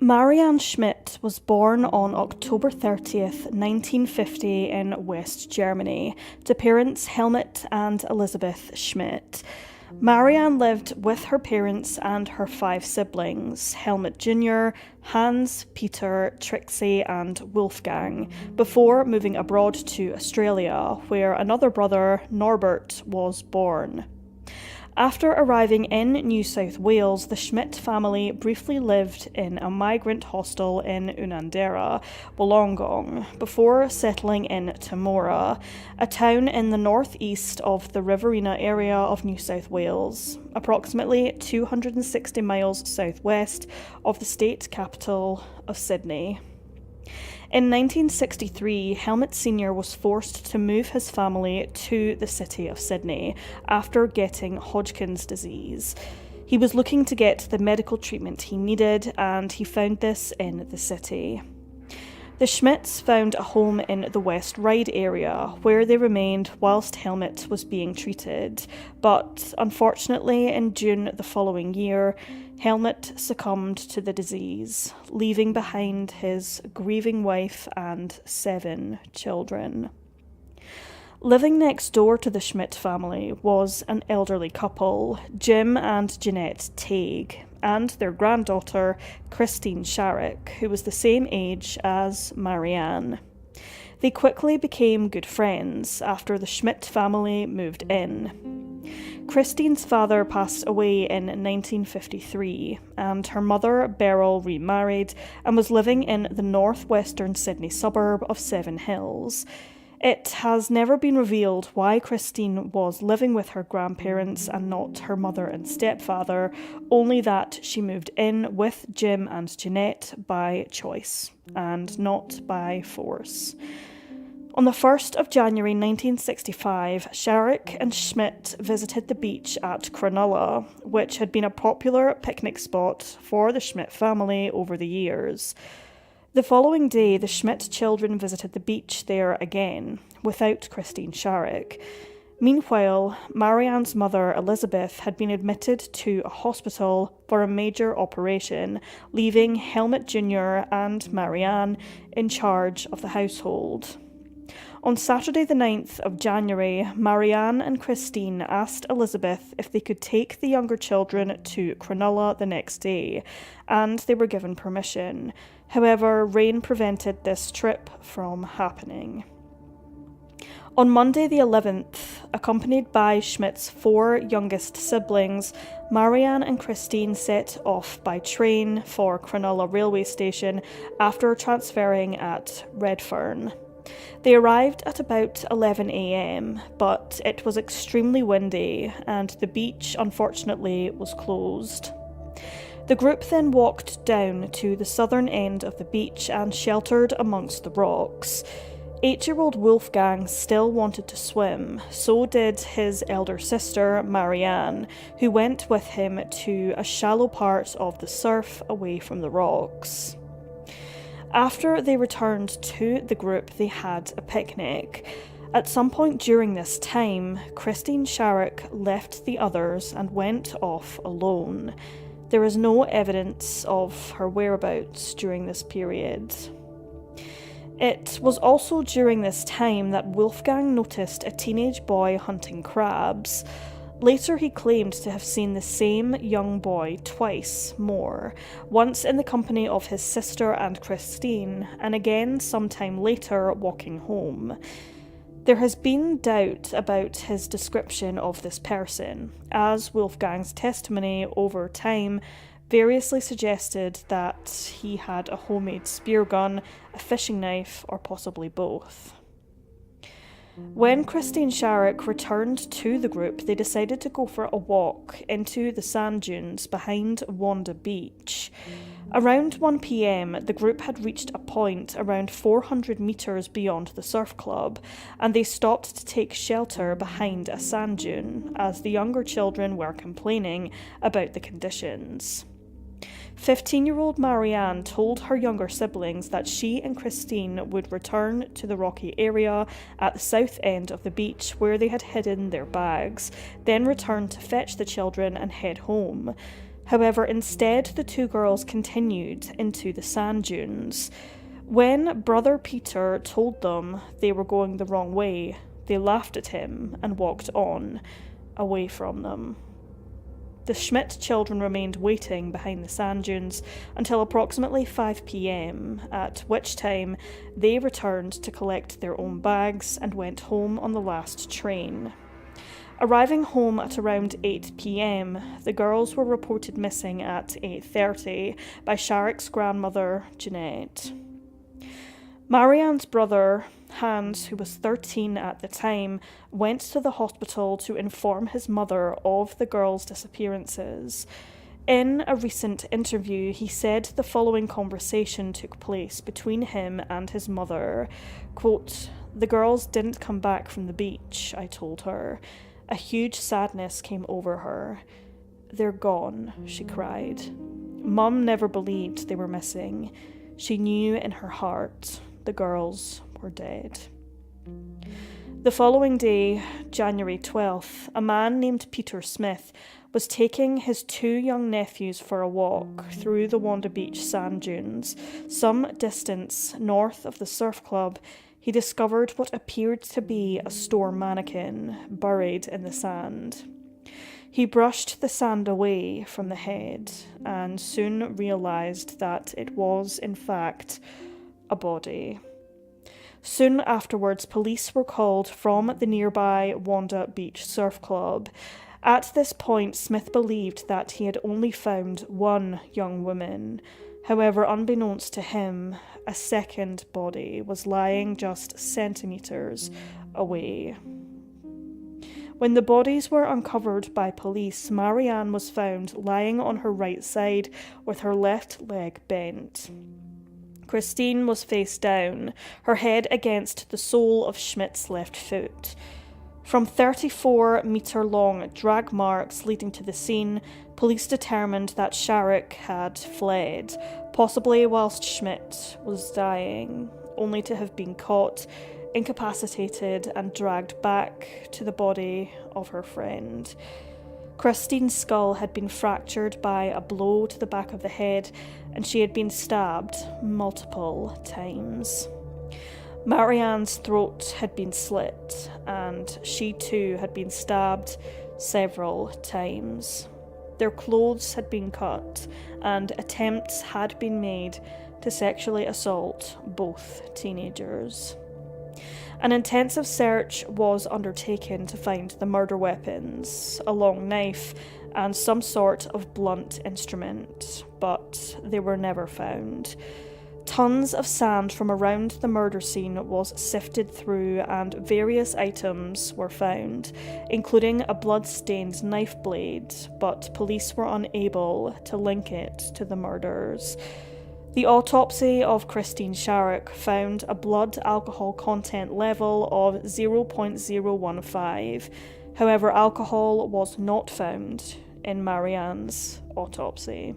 Marianne Schmidt was born on October 30th, 1950 in West Germany to parents Helmut and Elisabeth Schmidt. Marianne lived with her parents and her 5 siblings, Helmut Jr., Hans, Peter, Trixie and Wolfgang, before moving abroad to Australia, where another brother, Norbert, was born. After arriving in New South Wales, the Schmidt family briefly lived in a migrant hostel in Unanderra, Wollongong, before settling in Temora, a town in the northeast of the Riverina area of New South Wales, approximately 260 miles southwest of the state capital of Sydney. In 1963, Helmut Sr. was forced to move his family to the city of Sydney after getting Hodgkin's disease. He was looking to get the medical treatment he needed, and he found this in the city. The Schmidts found a home in the West Ryde area, where they remained whilst Helmut was being treated, but unfortunately in June the following year, Helmut succumbed to the disease, leaving behind his grieving wife and 7 children. Living next door to the Schmidt family was an elderly couple, Jim and Jeanette Tague, and their granddaughter, Christine Sharrock, who was the same age as Marianne. They quickly became good friends after the Schmidt family moved in. Christine's father passed away in 1953, and her mother, Beryl, remarried and was living in the northwestern Sydney suburb of Seven Hills. It has never been revealed why Christine was living with her grandparents and not her mother and stepfather, only that she moved in with Jim and Jeanette by choice, and not by force. On the 1st of January 1965, Sharrock and Schmidt visited the beach at Cronulla, which had been a popular picnic spot for the Schmidt family over the years. The following day, the Schmidt children visited the beach there again, without Christine Sharrock. Meanwhile, Marianne's mother, Elisabeth, had been admitted to a hospital for a major operation, leaving Helmut Jr. and Marianne in charge of the household. On Saturday the 9th of January, Marianne and Christine asked Elisabeth if they could take the younger children to Cronulla the next day, and they were given permission. However, rain prevented this trip from happening. On Monday the 11th, accompanied by Schmidt's 4 youngest siblings, Marianne and Christine set off by train for Cronulla railway station after transferring at Redfern. They arrived at about 11 a.m, but it was extremely windy and the beach, unfortunately, was closed. The group then walked down to the southern end of the beach and sheltered amongst the rocks. 8-year-old Wolfgang still wanted to swim, so did his elder sister, Marianne, who went with him to a shallow part of the surf away from the rocks. After they returned to the group, they had a picnic. At some point during this time, Christine Sharrock left the others and went off alone. There is no evidence of her whereabouts during this period. It was also during this time that Wolfgang noticed a teenage boy hunting crabs. Later he claimed to have seen the same young boy twice more, once in the company of his sister and Christine, and again sometime later walking home. There has been doubt about his description of this person, as Wolfgang's testimony over time variously suggested that he had a homemade spear gun, a fishing knife, or possibly both. When Christine Sharrock returned to the group, they decided to go for a walk into the sand dunes behind Wanda Beach. Around 1 p.m, the group had reached a point around 400 metres beyond the surf club, and they stopped to take shelter behind a sand dune, as the younger children were complaining about the conditions. 15-year-old Marianne told her younger siblings that she and Christine would return to the rocky area at the south end of the beach where they had hidden their bags, then return to fetch the children and head home. However, instead, the two girls continued into the sand dunes. When Brother Peter told them they were going the wrong way, they laughed at him and walked on, away from them. The Schmidt children remained waiting behind the sand dunes until approximately 5 p.m, at which time they returned to collect their own bags and went home on the last train. Arriving home at around 8 p.m, the girls were reported missing at 8:30 by Sharrock's grandmother, Jeanette. Marianne's brother, Hans, who was 13 at the time, went to the hospital to inform his mother of the girls' disappearances. In a recent interview, he said the following conversation took place between him and his mother. Quote, "The girls didn't come back from the beach, I told her. A huge sadness came over her. 'They're gone,' she cried. Mum never believed they were missing. She knew in her heart the girls were dead." The following day, January 12th, a man named Peter Smith was taking his two young nephews for a walk through the Wanda Beach sand dunes. Some distance north of the surf club, he discovered what appeared to be a store mannequin buried in the sand. He brushed the sand away from the head and soon realised that it was, in fact, a body. Soon afterwards, police were called from the nearby Wanda Beach Surf Club. At this point, Smith believed that he had only found one young woman. However, unbeknownst to him, a second body was lying just centimetres away. When the bodies were uncovered by police, Marianne was found lying on her right side with her left leg bent. Christine was face down, her head against the sole of Schmidt's left foot. From 34-metre-long drag marks leading to the scene, police determined that Sharrock had fled, possibly whilst Schmidt was dying, only to have been caught, incapacitated and dragged back to the body of her friend. Christine's skull had been fractured by a blow to the back of the head, and she had been stabbed multiple times. Marianne's throat had been slit, and she too had been stabbed several times. Their clothes had been cut, and attempts had been made to sexually assault both teenagers. An intensive search was undertaken to find the murder weapons, a long knife and some sort of blunt instrument, but they were never found. Tons of sand from around the murder scene was sifted through and various items were found, including a blood-stained knife blade, but police were unable to link it to the murders. The autopsy of Christine Sharrock found a blood alcohol content level of 0.015. However, alcohol was not found in Marianne's autopsy.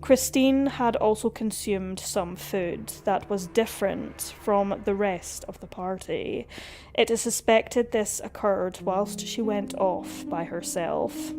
Christine had also consumed some food that was different from the rest of the party. It is suspected this occurred whilst she went off by herself.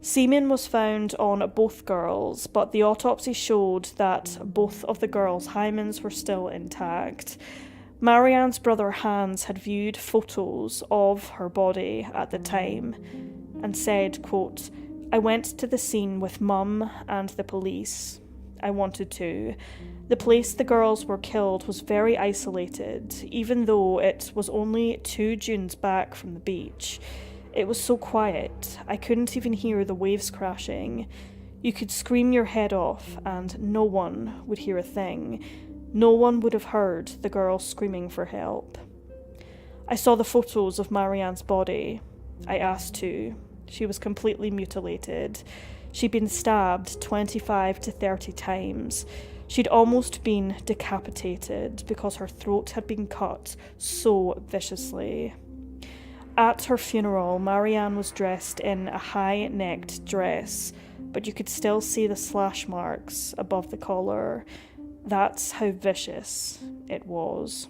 Semen was found on both girls, but the autopsy showed that both of the girls' hymens were still intact. Marianne's brother Hans had viewed photos of her body at the time and said, quote, "I went to the scene with Mum and the police. I wanted to. The place the girls were killed was very isolated, even though it was only 2 dunes back from the beach. It was so quiet, I couldn't even hear the waves crashing. You could scream your head off and no one would hear a thing. No one would have heard the girls screaming for help. I saw the photos of Marianne's body. I asked to. She was completely mutilated. She'd been stabbed 25 to 30 times. She'd almost been decapitated because her throat had been cut so viciously. At her funeral, Marianne was dressed in a high-necked dress, but you could still see the slash marks above the collar. That's how vicious it was.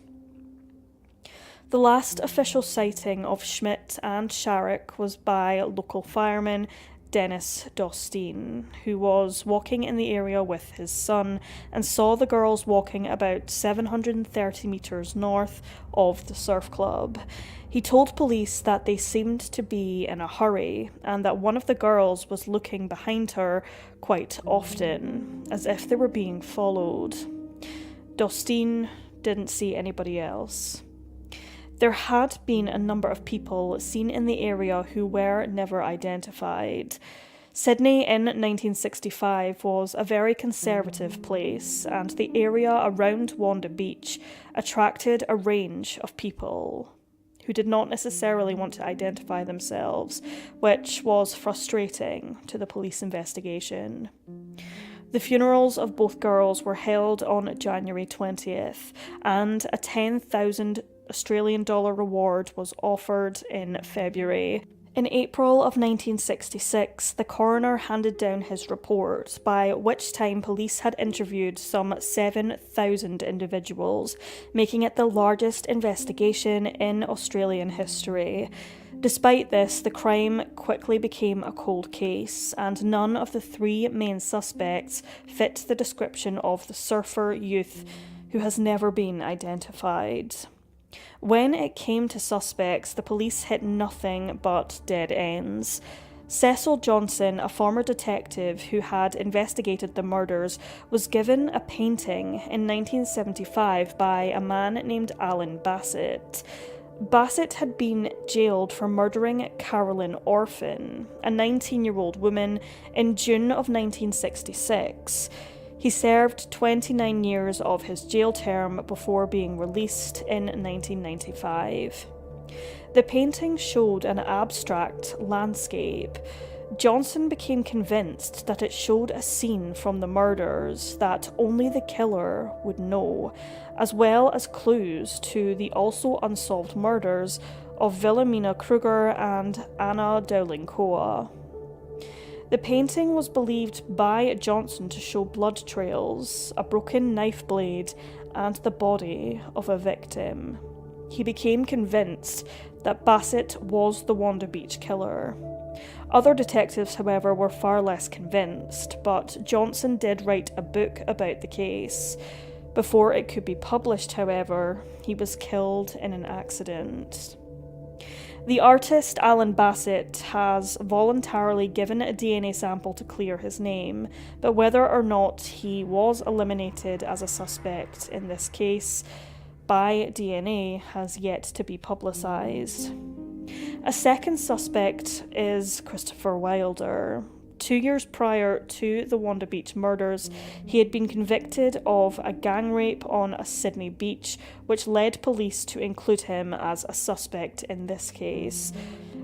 The last official sighting of Schmidt and Sharrock was by local fireman Dennis Dostine, who was walking in the area with his son and saw the girls walking about 730 metres north of the surf club. He told police that they seemed to be in a hurry and that one of the girls was looking behind her quite often, as if they were being followed. Dostine didn't see anybody else. There had been a number of people seen in the area who were never identified. Sydney in 1965 was a very conservative place, and the area around Wanda Beach attracted a range of people who did not necessarily want to identify themselves, which was frustrating to the police investigation. The funerals of both girls were held on January 20th, and a $10,000 Australian dollar reward was offered in February. In April of 1966, the coroner handed down his report, by which time police had interviewed some 7,000 individuals, making it the largest investigation in Australian history. Despite this, the crime quickly became a cold case, and none of the three main suspects fit the description of the surfer youth who has never been identified. When it came to suspects, the police hit nothing but dead ends. Cecil Johnson, a former detective who had investigated the murders, was given a painting in 1975 by a man named Alan Bassett. Bassett had been jailed for murdering Carolyn Orphan, a 19-year-old woman, in June of 1966. He served 29 years of his jail term before being released in 1995. The painting showed an abstract landscape. Johnson became convinced that it showed a scene from the murders that only the killer would know, as well as clues to the also unsolved murders of Wilhelmina Kruger and Anna Dowling-Koa. The painting was believed by Johnson to show blood trails, a broken knife blade, and the body of a victim. He became convinced that Bassett was the Wanda Beach killer. Other detectives, however, were far less convinced, but Johnson did write a book about the case. Before it could be published, however, he was killed in an accident. The artist Alan Bassett has voluntarily given a DNA sample to clear his name, but whether or not he was eliminated as a suspect in this case by DNA has yet to be publicised. A second suspect is Christopher Wilder. 2 years prior to the Wanda Beach murders, he had been convicted of a gang rape on a Sydney beach, which led police to include him as a suspect in this case.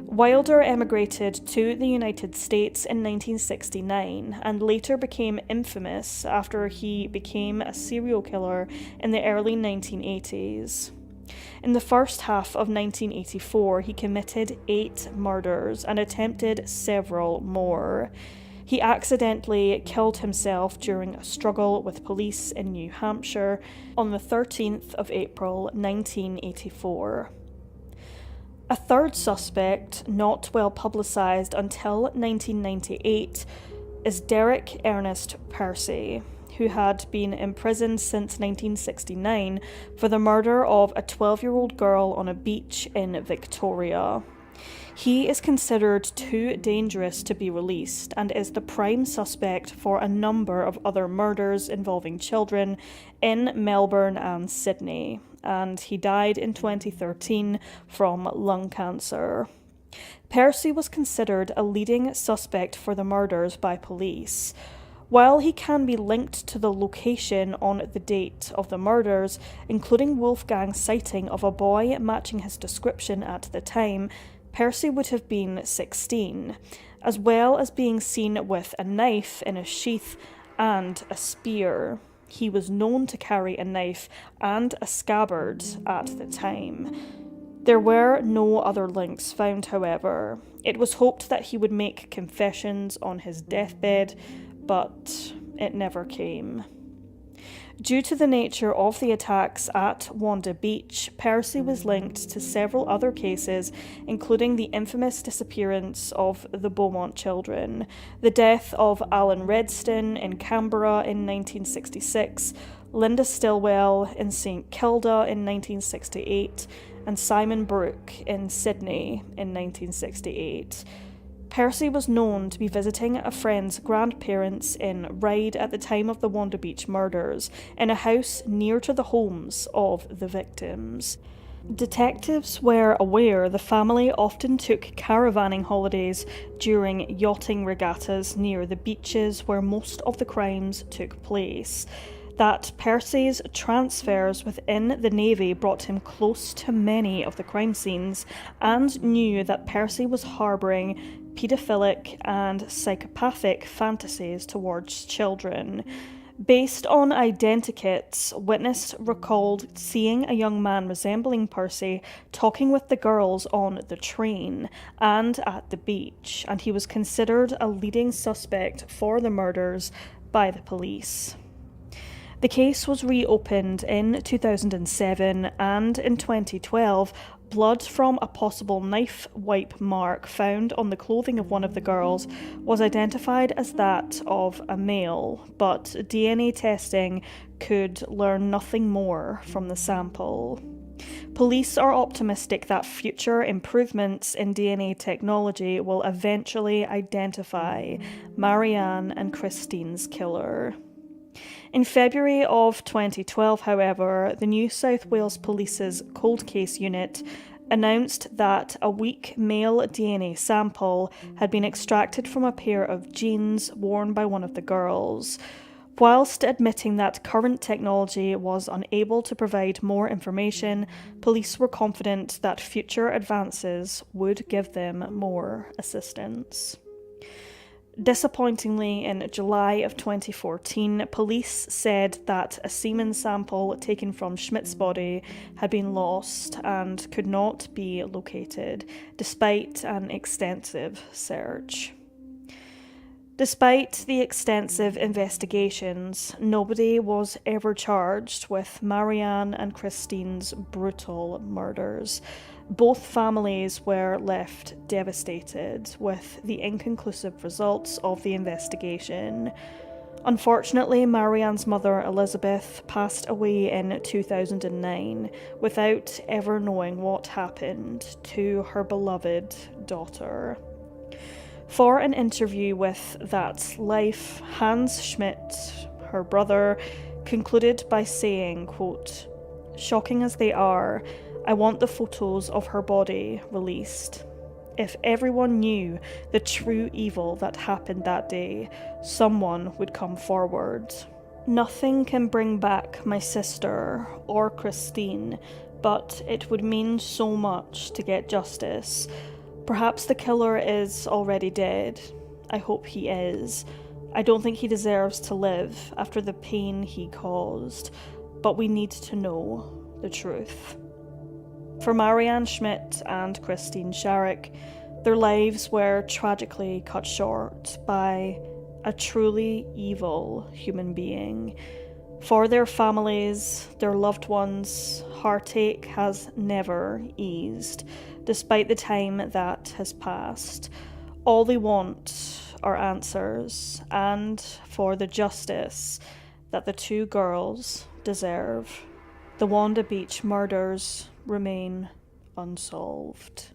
Wilder emigrated to the United States in 1969 and later became infamous after he became a serial killer in the early 1980s. In the first half of 1984, he committed 8 murders and attempted several more. He accidentally killed himself during a struggle with police in New Hampshire on the 13th of April, 1984. A third suspect, not well publicised until 1998, is Derek Ernest Percy, who had been imprisoned since 1969 for the murder of a 12-year-old girl on a beach in Victoria. He is considered too dangerous to be released and is the prime suspect for a number of other murders involving children in Melbourne and Sydney, and he died in 2013 from lung cancer. Percy was considered a leading suspect for the murders by police. While he can be linked to the location on the date of the murders, including Wolfgang's sighting of a boy matching his description at the time, Percy would have been 16, as well as being seen with a knife in a sheath and a spear. He was known to carry a knife and a scabbard at the time. There were no other links found, however. It was hoped that he would make confessions on his deathbed, but it never came. Due to the nature of the attacks at Wanda Beach, Percy was linked to several other cases, including the infamous disappearance of the Beaumont children, the death of Alan Redston in Canberra in 1966, Linda Stillwell in St Kilda in 1968, and Simon Brooke in Sydney in 1968. Percy was known to be visiting a friend's grandparents in Ryde at the time of the Wanda Beach murders, in a house near to the homes of the victims. Detectives were aware the family often took caravanning holidays during yachting regattas near the beaches where most of the crimes took place. That Percy's transfers within the Navy brought him close to many of the crime scenes, and knew that Percy was harbouring paedophilic and psychopathic fantasies towards children. Based on identikits, witnesses recalled seeing a young man resembling Percy talking with the girls on the train and at the beach, and he was considered a leading suspect for the murders by the police. The case was reopened in 2007, and in 2012, blood from a possible knife wipe mark found on the clothing of one of the girls was identified as that of a male, but DNA testing could learn nothing more from the sample. Police are optimistic that future improvements in DNA technology will eventually identify Marianne and Christine's killer. In February of 2012, however, the New South Wales Police's Cold Case Unit announced that a weak male DNA sample had been extracted from a pair of jeans worn by one of the girls. Whilst admitting that current technology was unable to provide more information, police were confident that future advances would give them more assistance. Disappointingly, in July of 2014, police said that a semen sample taken from Schmidt's body had been lost and could not be located, despite an extensive search. Despite the extensive investigations, nobody was ever charged with Marianne and Christine's brutal murders. Both families were left devastated with the inconclusive results of the investigation. Unfortunately, Marianne's mother, Elizabeth, passed away in 2009 without ever knowing what happened to her beloved daughter. For an interview with That's Life, Hans Schmidt, her brother, concluded by saying, quote, "Shocking as they are, I want the photos of her body released. If everyone knew the true evil that happened that day, someone would come forward. Nothing can bring back my sister or Christine, but it would mean so much to get justice. Perhaps the killer is already dead. I hope he is. I don't think he deserves to live after the pain he caused, but we need to know the truth." For Marianne Schmidt and Christine Sharrock, their lives were tragically cut short by a truly evil human being. For their families, their loved ones, heartache has never eased, despite the time that has passed. All they want are answers, and for the justice that the two girls deserve. The Wanda Beach murders remain unsolved.